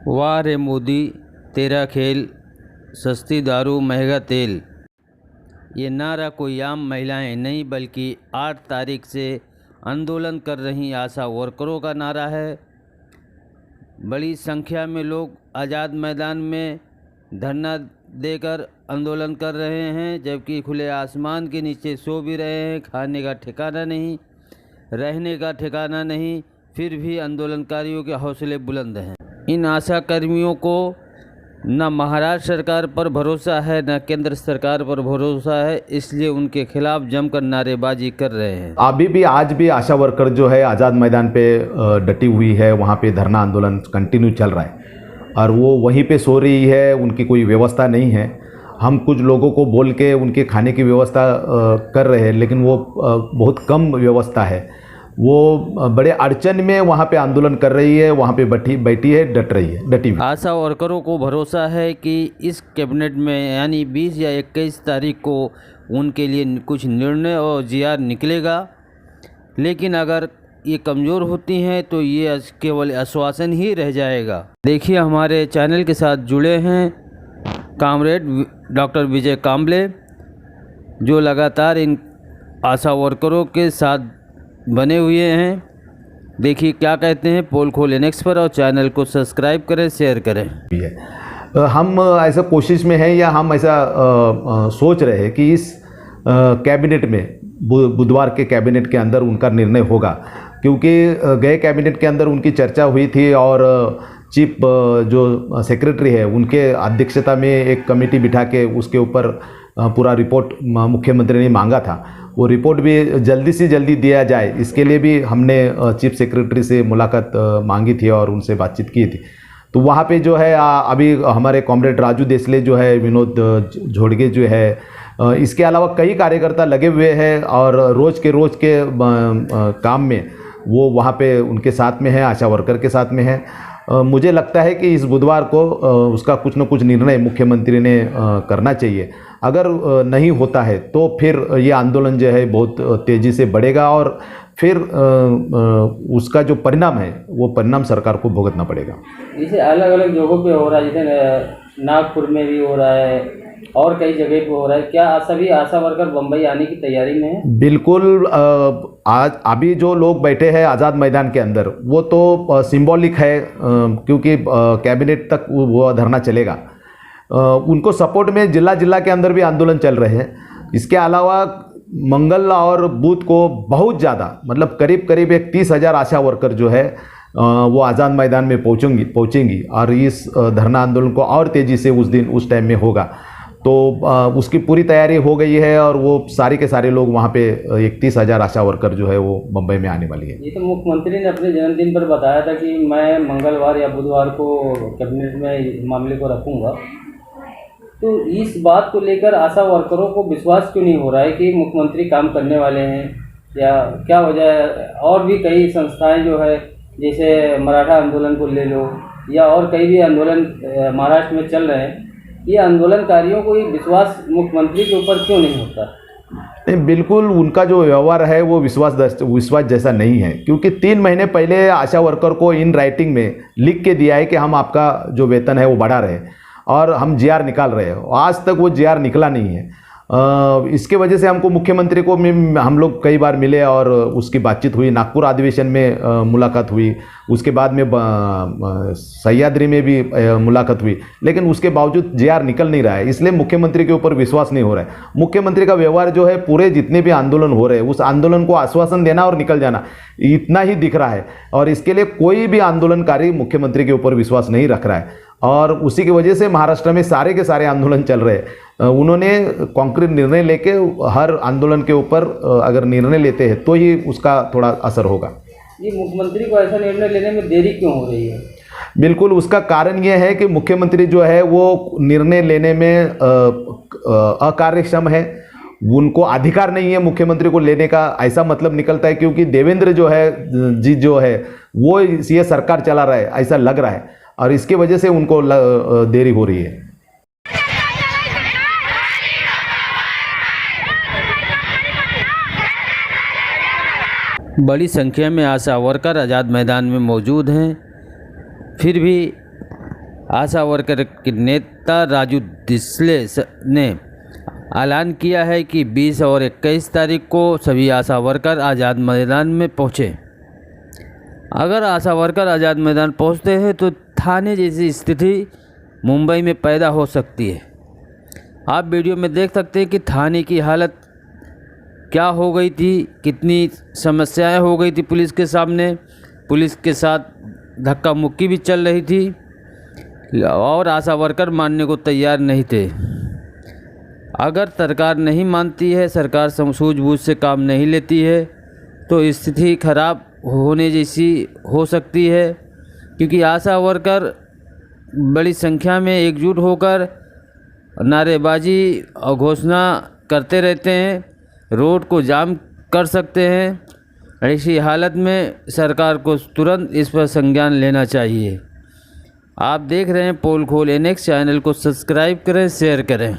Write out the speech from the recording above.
वाह रे मोदी तेरा खेल, सस्ती दारू महंगा तेल। ये नारा कोई आम महिलाएं नहीं बल्कि 8 तारीख से आंदोलन कर रही आशा वर्करों का नारा है। बड़ी संख्या में लोग आज़ाद मैदान में धरना देकर आंदोलन कर रहे हैं, जबकि खुले आसमान के नीचे सो भी रहे हैं। खाने का ठिकाना नहीं, रहने का ठिकाना नहीं, फिर भी आंदोलनकारियों के हौसले बुलंद हैं। इन आशा कर्मियों को न महाराष्ट्र सरकार पर भरोसा है न केंद्र सरकार पर भरोसा है, इसलिए उनके खिलाफ जमकर नारेबाजी कर रहे हैं। अभी भी आज भी आशा वर्कर जो है आज़ाद मैदान पे डटी हुई है, वहाँ पे धरना आंदोलन कंटिन्यू चल रहा है और वो वहीं पे सो रही है। उनकी कोई व्यवस्था नहीं है। हम कुछ लोगों को बोल के उनके खाने की व्यवस्था कर रहे हैं, लेकिन वो बहुत कम व्यवस्था है। वो बड़े अड़चन में वहाँ पे आंदोलन कर रही है, वहाँ पे बैठी है, डटी हुई। आशा वर्करों को भरोसा है कि इस कैबिनेट में यानी 20 या 21 तारीख को उनके लिए कुछ निर्णय और जीआर निकलेगा, लेकिन अगर ये कमज़ोर होती हैं तो ये केवल आश्वासन ही रह जाएगा। देखिए, हमारे चैनल के साथ जुड़े हैं कामरेड डॉक्टर विजय कांबले, जो लगातार इन आशा वर्करों के साथ बने हुए हैं। देखिए क्या कहते हैं पोल खोल नेक्स्ट पर, और चैनल को सब्सक्राइब करें, शेयर करें। हम ऐसा कोशिश में हैं या हम ऐसा सोच रहे हैं कि इस कैबिनेट में बुधवार के कैबिनेट के अंदर उनका निर्णय होगा, क्योंकि गए कैबिनेट के अंदर उनकी चर्चा हुई थी और चीफ जो सेक्रेटरी है उनके अध्यक्षता में एक कमेटी बिठा के उसके ऊपर पूरा रिपोर्ट मुख्यमंत्री ने मांगा था। वो रिपोर्ट भी जल्दी से जल्दी दिया जाए, इसके लिए भी हमने चीफ सेक्रेटरी से मुलाकात मांगी थी और उनसे बातचीत की थी। तो वहाँ पे जो है अभी हमारे कॉमरेड राजू देसले जो है, विनोद झोड़गे जो है, इसके अलावा कई कार्यकर्ता लगे हुए हैं और रोज़ के काम में वो वहाँ पे उनके साथ में है, आशा वर्कर के साथ में है। मुझे लगता है कि इस बुधवार को उसका कुछ न कुछ निर्णय मुख्यमंत्री ने करना चाहिए। अगर नहीं होता है तो फिर ये आंदोलन जो है बहुत तेज़ी से बढ़ेगा और फिर उसका जो परिणाम है वो परिणाम सरकार को भुगतना पड़ेगा। जैसे अलग अलग जगहों पे हो रहा है, जैसे नागपुर में भी हो रहा है और कई जगह पे हो रहा है, क्या सभी आशा वर्कर बम्बई आने की तैयारी में है? बिल्कुल। आज अभी जो लोग बैठे हैं आज़ाद मैदान के अंदर वो तो सिंबॉलिक है, क्योंकि कैबिनेट तक वो धरना चलेगा। उनको सपोर्ट में जिला के अंदर भी आंदोलन चल रहे हैं। इसके अलावा मंगल और बुध को बहुत ज़्यादा, मतलब करीब एक 30,000 आशा वर्कर जो है वो आज़ाद मैदान में पहुँचेंगी और इस धरना आंदोलन को और तेज़ी से उस टाइम में होगा। तो उसकी पूरी तैयारी हो गई है और वो सारे के सारे लोग वहाँ पे 31,000 आशा वर्कर जो है वो मुंबई में आने वाली है। ये तो मुख्यमंत्री ने अपने जन्मदिन पर बताया था कि मैं मंगलवार या बुधवार को कैबिनेट में इस मामले को रखूँगा। तो इस बात को लेकर आशा वर्करों को विश्वास क्यों नहीं हो रहा है कि मुख्यमंत्री काम करने वाले हैं, या क्या वजह है? और भी कई संस्थाएं जो है, जैसे मराठा आंदोलन को ले लो या और कई भी आंदोलन महाराष्ट्र में चल रहे हैं, ये आंदोलनकारियों को ये विश्वास मुख्यमंत्री के ऊपर क्यों नहीं होता? नहीं, बिल्कुल उनका जो व्यवहार है वो विश्वास जैसा नहीं है, क्योंकि 3 महीने पहले आशा वर्कर को इन राइटिंग में लिख के दिया है कि हम आपका जो वेतन है वो बढ़ा रहे हैं और हम जीआर निकाल रहे हैं। आज तक वो जीआर निकला नहीं है। इसके वजह से हमको मुख्यमंत्री को हम लोग कई बार मिले और उसकी बातचीत हुई। नागपुर अधिवेशन में मुलाकात हुई, उसके बाद में सह्याद्री में भी मुलाकात हुई, लेकिन उसके बावजूद जीआर निकल नहीं रहा है। इसलिए मुख्यमंत्री के ऊपर विश्वास नहीं हो रहा है। मुख्यमंत्री का व्यवहार जो है पूरे जितने भी आंदोलन हो रहे हैं उस आंदोलन को आश्वासन देना और निकल जाना, इतना ही दिख रहा है। और इसके लिए कोई भी आंदोलनकारी मुख्यमंत्री के ऊपर विश्वास नहीं रख रहा है और उसी की वजह से महाराष्ट्र में सारे के सारे आंदोलन चल रहे हैं। उन्होंने कॉन्क्रीट निर्णय लेके हर आंदोलन के ऊपर अगर निर्णय लेते हैं तो ही उसका थोड़ा असर होगा। ये मुख्यमंत्री को ऐसा निर्णय लेने में देरी क्यों हो रही है? बिल्कुल, उसका कारण यह है कि मुख्यमंत्री जो है वो निर्णय लेने में अकार्यक्षम है। उनको अधिकार नहीं है मुख्यमंत्री को लेने का, ऐसा मतलब निकलता है, क्योंकि देवेंद्र जो है वो ये सरकार चला रहा है ऐसा लग रहा है और इसकी वजह से उनको देरी हो रही है। बड़ी संख्या में आशा वर्कर आज़ाद मैदान में मौजूद हैं, फिर भी आशा वर्कर के नेता राजू डिसले ने ऐलान किया है कि 20 और 21 तारीख को सभी आशा वर्कर आज़ाद मैदान में पहुँचे। अगर आशा वर्कर आज़ाद मैदान पहुँचते हैं तो थाने जैसी स्थिति मुंबई में पैदा हो सकती है। आप वीडियो में देख सकते हैं कि थाने की हालत क्या हो गई थी, कितनी समस्याएं हो गई थी पुलिस के सामने। पुलिस के साथ धक्का मुक्की भी चल रही थी और आशा वर्कर मानने को तैयार नहीं थे। अगर सरकार नहीं मानती है, सरकार सूझबूझ से काम नहीं लेती है तो स्थिति खराब होने जैसी हो सकती है, क्योंकि आशा वर्कर बड़ी संख्या में एकजुट होकर नारेबाजी और घोषणा करते रहते हैं, रोड को जाम कर सकते हैं। ऐसी हालत में सरकार को तुरंत इस पर संज्ञान लेना चाहिए। आप देख रहे हैं पोल खोल NX, चैनल को सब्सक्राइब करें, शेयर करें।